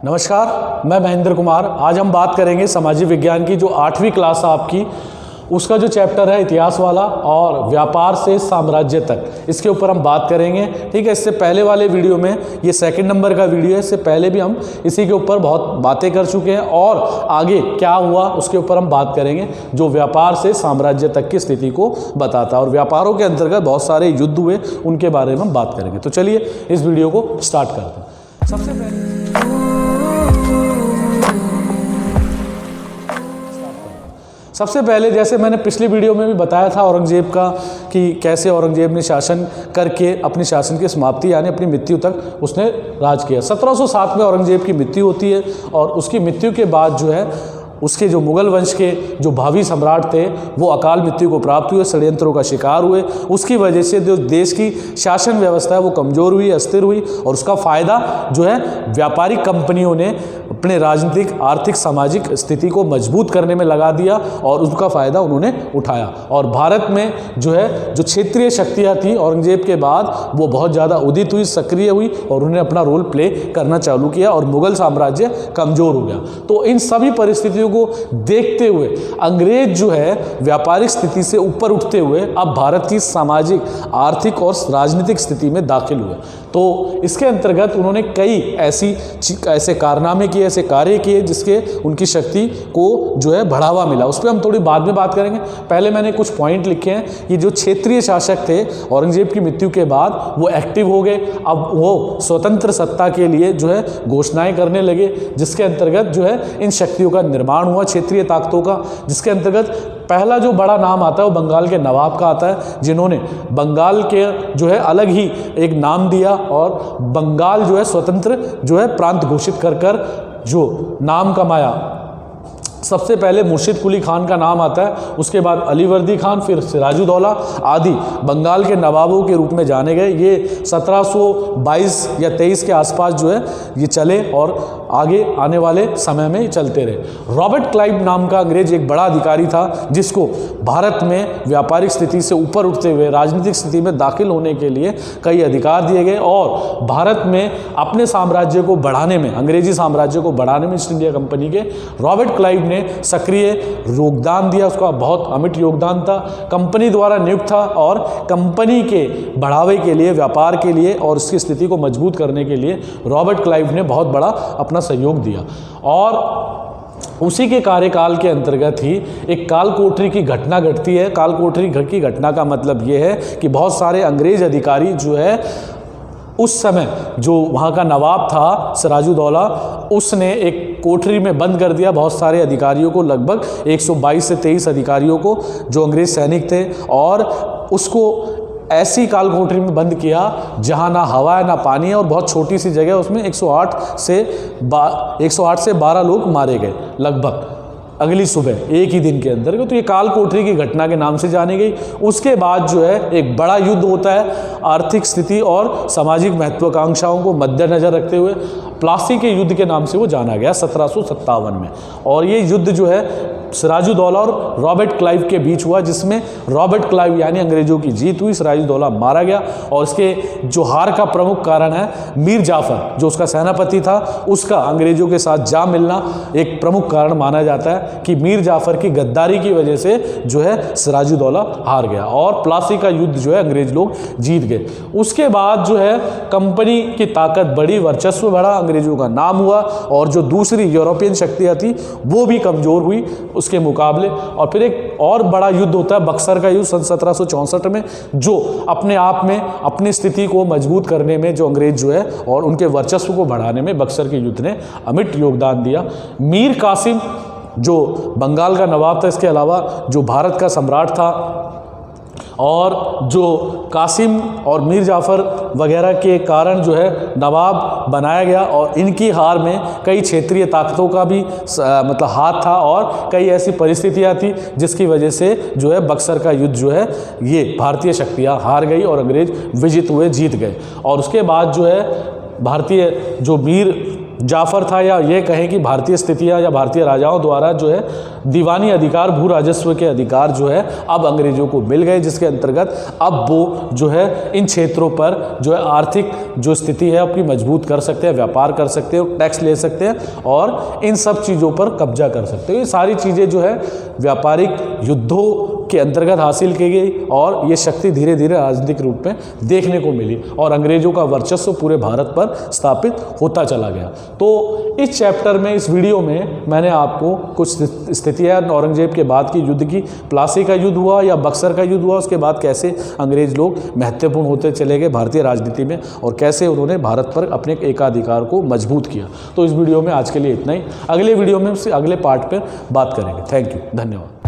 नमस्कार, मैं महेंद्र कुमार। आज हम बात करेंगे सामाजिक विज्ञान की जो 8वीं क्लास है आपकी, उसका जो चैप्टर है इतिहास वाला और व्यापार से साम्राज्य तक, इसके ऊपर हम बात करेंगे। ठीक है, इससे पहले वाले वीडियो में, ये सेकंड नंबर का वीडियो है, इससे पहले भी हम इसी के ऊपर बहुत बातें कर चुके हैं और आगे क्या हुआ उसके ऊपर हम बात करेंगे, जो व्यापार से साम्राज्य तक की स्थिति को बताता है। और व्यापारों के अंतर्गत बहुत सारे युद्ध हुए, उनके बारे में हम बात करेंगे। तो चलिए इस वीडियो को स्टार्ट करते हैं। सबसे पहले जैसे मैंने पिछली वीडियो में भी बताया था औरंगजेब का, कि कैसे औरंगजेब ने शासन करके अपनी शासन की समाप्ति यानी अपनी मृत्यु तक उसने राज किया। 1707 में औरंगजेब की मृत्यु होती है और उसकी मृत्यु के बाद जो है उसके जो मुगल वंश के जो भावी सम्राट थे वो अकाल मृत्यु को प्राप्त हुए, षड्यंत्रों का शिकार हुए। उसकी वजह से जो देश की शासन व्यवस्था है वो कमज़ोर हुई, अस्थिर हुई और उसका फ़ायदा जो है व्यापारिक कंपनियों ने अपने राजनीतिक, आर्थिक, सामाजिक स्थिति को मजबूत करने में लगा दिया और उसका फ़ायदा उन्होंने उठाया। और भारत में जो है जो क्षेत्रीय शक्तियाँ थी औरंगजेब के बाद वो बहुत ज़्यादा उदित हुई, सक्रिय हुई और उन्होंने अपना रोल प्ले करना चालू किया और मुगल साम्राज्य कमज़ोर हो गया। तो इन सभी परिस्थितियों को देखते हुए अंग्रेज जो है व्यापारिक स्थिति से ऊपर उठते हुए अब भारत की सामाजिक, आर्थिक और राजनीतिक स्थिति में दाखिल हुए। तो इसके अंतर्गत उन्होंने कई ऐसे कारनामे किए, ऐसे कार्य किए जिसके उनकी शक्ति को जो है बढ़ावा मिला। उस पर हम थोड़ी बाद में बात करेंगे। पहले मैंने कुछ पॉइंट लिखे हैं कि जो क्षेत्रीय शासक थे औरंगजेब की मृत्यु के बाद वो एक्टिव हो गए। अब वो स्वतंत्र सत्ता के लिए जो है घोषणाएं करने लगे, जिसके अंतर्गत जो है इन शक्तियों का निर्माण हुआ, क्षेत्रीय ताकतों का, जिसके अंतर्गत पहला जो बड़ा नाम आता है वो बंगाल के नवाब का आता है, जिन्होंने बंगाल के जो है अलग ही एक नाम दिया और बंगाल जो है स्वतंत्र जो है प्रांत घोषित कर जो नाम कमाया। सबसे पहले मुर्शिद कुली खान का नाम आता है, उसके बाद अलीवर्दी खान, फिर सिराजुद्दौला आदि बंगाल के नवाबों के रूप में जाने गए। ये 1722 या 23 के आसपास जो है ये चले और आगे आने वाले समय में चलते रहे। रॉबर्ट क्लाइव नाम का अंग्रेज एक बड़ा अधिकारी था, जिसको भारत में व्यापारिक स्थिति से ऊपर उठते हुए राजनीतिक स्थिति में दाखिल होने के लिए कई अधिकार दिए गए और भारत में अपने साम्राज्य को बढ़ाने में, अंग्रेजी साम्राज्य को बढ़ाने में ईस्ट इंडिया कंपनी के रॉबर्ट क्लाइव ने सक्रिय योगदान दिया। उसका बहुत अमिट योगदान था, कंपनी द्वारा नियुक्त था और कंपनी के बढ़ावे के लिए, व्यापार के लिए और उसकी स्थिति को मजबूत करने के लिए रॉबर्ट क्लाइव ने बहुत बड़ा अपना सहयोग दिया। और उसी के कार्यकाल के अंतर्गत ही एक काल कोठरी की घटना घटती है। काल कोठरी की घटना का मतलब ये है कि बहुत सारे अंग्रेज अधिकारी जो है उस समय जो वहाँ का नवाब था सिराजुद्दौला, उसने एक कोठरी में बंद कर दिया बहुत सारे अधिकारियों को, लगभग 122 से 23 अधिकारियों को जो अंग्रेज सैनिक थे, और उसको ऐसी काल कोठरी में बंद किया जहाँ ना हवा है ना पानी है और बहुत छोटी सी जगह, उसमें 108 से 12 लोग मारे गए लगभग अगली सुबह एक ही दिन के अंदर। तो ये काल कोठरी की घटना के नाम से जानी गई। उसके बाद जो है एक बड़ा युद्ध होता है, आर्थिक स्थिति और सामाजिक महत्वाकांक्षाओं को मद्देनजर रखते हुए प्लासी के युद्ध के नाम से वो जाना गया 1757 में। और ये युद्ध जो है सिराजुद्दौला और रॉबर्ट क्लाइव के बीच हुआ, जिसमें रॉबर्ट क्लाइव यानी अंग्रेजों की जीत हुई, सिराजुद्दौला मारा गया। और इसके जो हार का प्रमुख कारण है मीर जाफर, जो उसका सेनापति था, उसका अंग्रेजों के साथ जा मिलना एक प्रमुख कारण माना जाता है कि मीर जाफर की गद्दारी की वजह से जो है सिराजुद्दौला हार गया और प्लासी का युद्ध जो है अंग्रेज लोग जीत गए। उसके बाद जो है कंपनी की ताकत बढ़ी, वर्चस्व बढ़ा, अंग्रेजों का नाम हुआ और जो दूसरी यूरोपियन शक्तियाँ थी वो भी कमज़ोर हुई उसके मुकाबले। और फिर एक और बड़ा युद्ध होता है बक्सर का युद्ध सन 1764 में, जो अपने आप में अपनी स्थिति को मजबूत करने में जो अंग्रेज जो है और उनके वर्चस्व को बढ़ाने में बक्सर के युद्ध ने अमिट योगदान दिया। मीर कासिम जो बंगाल का नवाब था, इसके अलावा जो भारत का सम्राट था, और जो कासिम और मीर जाफ़र वगैरह के कारण जो है नवाब बनाया गया। और इनकी हार में कई क्षेत्रीय ताकतों का भी मतलब हाथ था और कई ऐसी परिस्थितियां थी जिसकी वजह से जो है बक्सर का युद्ध जो है ये भारतीय शक्तियां हार गई और अंग्रेज विजित हुए, जीत गए। और उसके बाद जो है भारतीय जो मीर जाफर था, या ये कहें कि भारतीय स्थितियां या भारतीय राजाओं द्वारा जो है दीवानी अधिकार, भू राजस्व के अधिकार जो है अब अंग्रेजों को मिल गए, जिसके अंतर्गत अब वो जो है इन क्षेत्रों पर जो है आर्थिक जो स्थिति है अपनी मजबूत कर सकते हैं, व्यापार कर सकते हैं, टैक्स ले सकते हैं और इन सब चीज़ों पर कब्जा कर सकते हैं। ये सारी चीज़ें जो है व्यापारिक युद्धों के अंतर्गत हासिल की गई और ये शक्ति धीरे धीरे राजनीतिक रूप में देखने को मिली और अंग्रेजों का वर्चस्व पूरे भारत पर स्थापित होता चला गया। तो इस चैप्टर में, इस वीडियो में मैंने आपको कुछ स्थितियाँ औरंगजेब के बाद की युद्ध की, प्लासी का युद्ध हुआ या बक्सर का युद्ध हुआ, उसके बाद कैसे अंग्रेज लोग महत्वपूर्ण होते चले गए भारतीय राजनीति में और कैसे उन्होंने भारत पर अपने एकाधिकार को मजबूत किया। तो इस वीडियो में आज के लिए इतना ही। अगले वीडियो में अगले पार्ट पर बात करेंगे। थैंक यू, धन्यवाद।